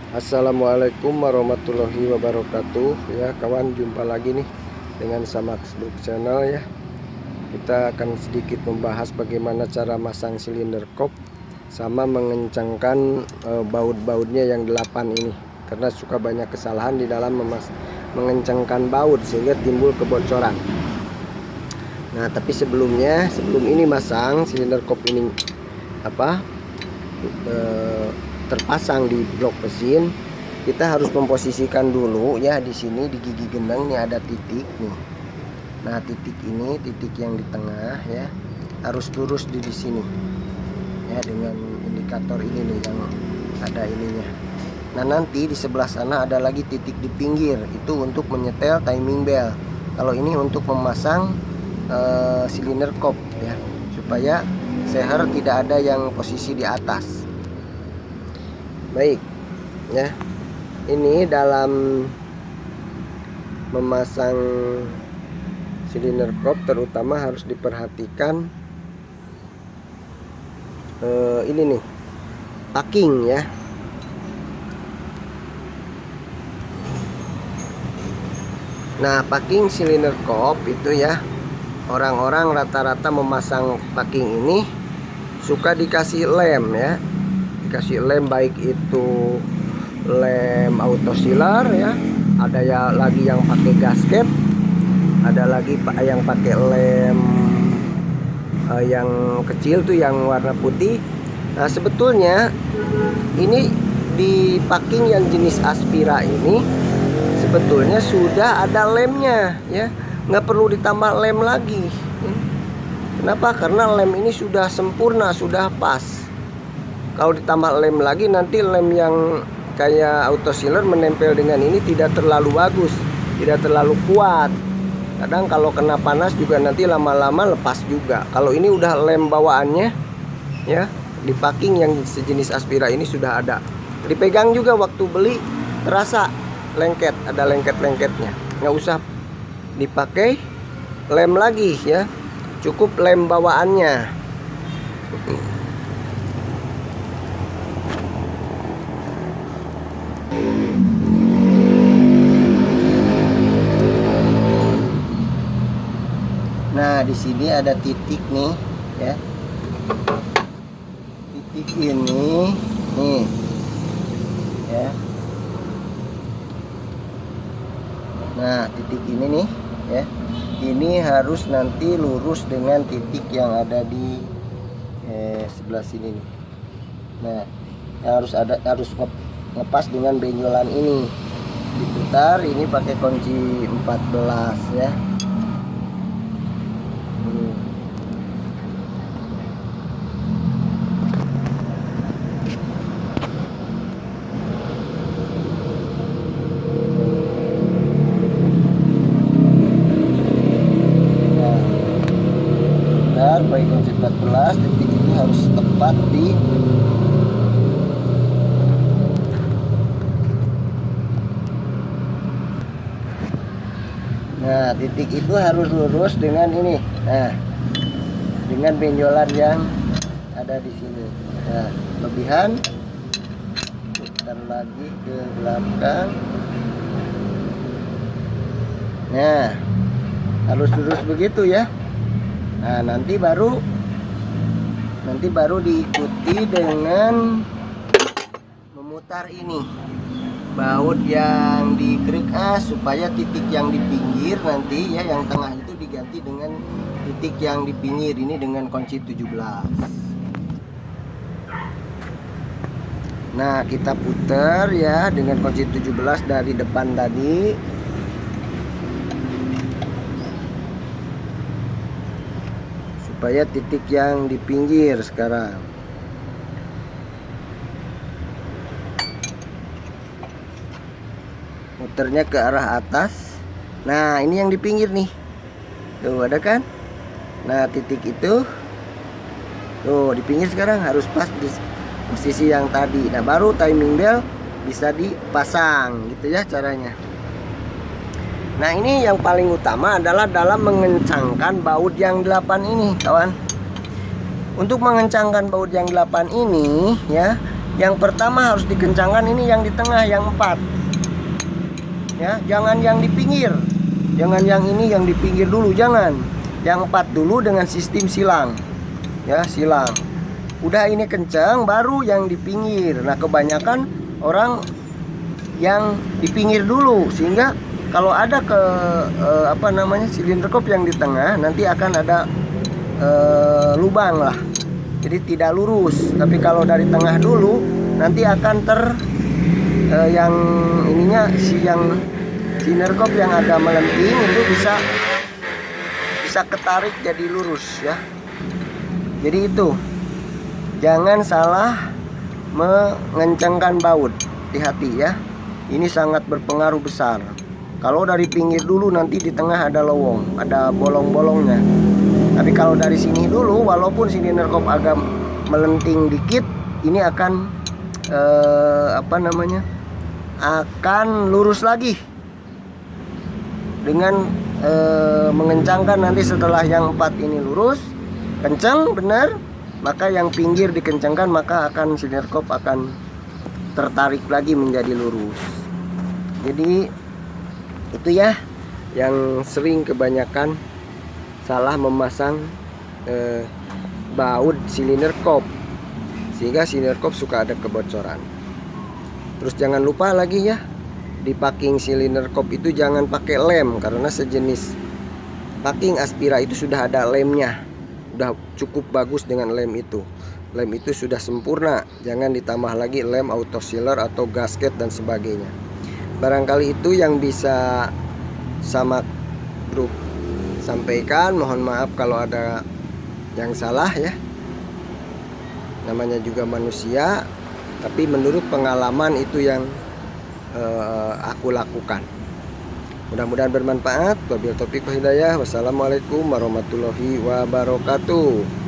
Assalamualaikum warahmatullahi wabarakatuh. Ya kawan, jumpa lagi nih dengan Samax Book Channel ya. Kita akan sedikit membahas bagaimana cara masang silinder kop sama mengencangkan baut-bautnya yang 8 ini, karena suka banyak kesalahan di dalam mengencangkan baut sehingga timbul kebocoran. Nah, tapi sebelum ini masang silinder kop ini terpasang di blok mesin, kita harus memposisikan dulu ya. Di sini di gigi gendang ini ada titik nih. Nah, titik ini, titik yang di tengah ya, harus lurus di sini ya, dengan indikator ini nih yang ada ininya. Nah, nanti di sebelah sana ada lagi titik di pinggir, itu untuk menyetel timing bell. Kalau ini untuk memasang silinder kop ya, supaya seher tidak ada yang posisi di atas. Baik ya, ini dalam memasang silinder kop terutama harus diperhatikan ini nih, packing ya. Nah, packing silinder kop itu ya, orang-orang rata-rata memasang packing ini suka dikasih lem ya, dikasih lem, baik itu lem auto sealer ya, ada ya lagi yang pakai gasket, ada lagi yang pakai lem yang kecil tuh yang warna putih. Nah, sebetulnya ini di packing yang jenis Aspira ini sebetulnya sudah ada lemnya ya, nggak perlu ditambah lem lagi. Kenapa? Karena lem ini sudah sempurna, sudah pas. Kalau ditambah lem lagi, nanti lem yang kayak auto sealer menempel dengan ini tidak terlalu bagus, tidak terlalu kuat. Kadang kalau kena panas juga nanti lama-lama lepas juga. Kalau ini udah lem bawaannya ya, di packing yang sejenis Aspira ini sudah ada. Dipegang juga waktu beli terasa lengket, ada lengket-lengketnya. Nggak usah dipakai lem lagi ya, cukup lem bawaannya. Nah, di sini ada titik nih ya. Titik ini nih ya. Nah, titik ini nih ya. Ini harus nanti lurus dengan titik yang ada di sebelah sini nih. Nah, harus ngepas dengan benjolan ini. Diputar ini pakai kunci 14 ya. Baik kunci 14, titik ini harus tepat di nah, titik itu harus lurus dengan ini. Nah, dengan benjolan yang ada di sini. Nah, lebihan putar lagi ke belakang. Nah, harus lurus begitu ya. Nah, nanti baru diikuti dengan memutar ini baut yang di krik supaya titik yang di pinggir nanti ya, yang tengah itu diganti dengan titik yang di pinggir ini dengan kunci 17. Nah, kita putar ya dengan kunci 17 dari depan tadi. Supaya titik yang di pinggir sekarang. Muternya ke arah atas. Nah, ini yang di pinggir nih. Tuh, ada kan? Nah, titik itu tuh di pinggir sekarang harus pas di posisi yang tadi. Nah, baru timing bell bisa dipasang gitu ya caranya. Nah, ini yang paling utama adalah dalam mengencangkan baut yang 8 ini kawan. Untuk mengencangkan baut yang 8 ini ya, Yang pertama harus dikencangkan ini yang di tengah, yang 4 ya, jangan yang di pinggir. Jangan yang ini yang di pinggir dulu, jangan. Yang 4 dulu dengan sistem silang. Ya, silang. Udah ini kencang baru yang di pinggir. Nah, kebanyakan orang yang di pinggir dulu, sehingga kalau ada silinder kop yang di tengah, nanti akan ada lubang lah. Jadi tidak lurus. Tapi kalau dari tengah dulu, nanti akan yang ininya yang silinder kop yang ada melenting itu bisa ketarik jadi lurus ya. Jadi itu jangan salah mengencangkan baut, hati-hati ya. Ini sangat berpengaruh besar. Kalau dari pinggir dulu nanti di tengah ada lowong, ada bolong-bolongnya. Tapi kalau dari sini dulu, walaupun silinder kop agak melenting dikit, ini akan akan lurus lagi dengan mengencangkan. Nanti setelah yang 4 ini lurus, kencang benar, maka yang pinggir dikencangkan, maka akan silinder kop akan tertarik lagi menjadi lurus. Jadi itu ya yang sering kebanyakan salah memasang baut silinder kop, sehingga silinder kop suka ada kebocoran. Terus jangan lupa lagi ya, di packing silinder kop itu jangan pakai lem, karena sejenis packing Aspira itu sudah ada lemnya, udah cukup bagus dengan lem itu. Lem itu sudah sempurna, jangan ditambah lagi lem auto sealer atau gasket dan sebagainya. Barangkali itu yang bisa sama grup sampaikan. Mohon maaf kalau ada yang salah ya, namanya juga manusia, tapi menurut pengalaman itu yang aku lakukan. Mudah-mudahan bermanfaat. Wabillahi taufiq wal hidayah. Wassalamualaikum warahmatullahi wabarakatuh.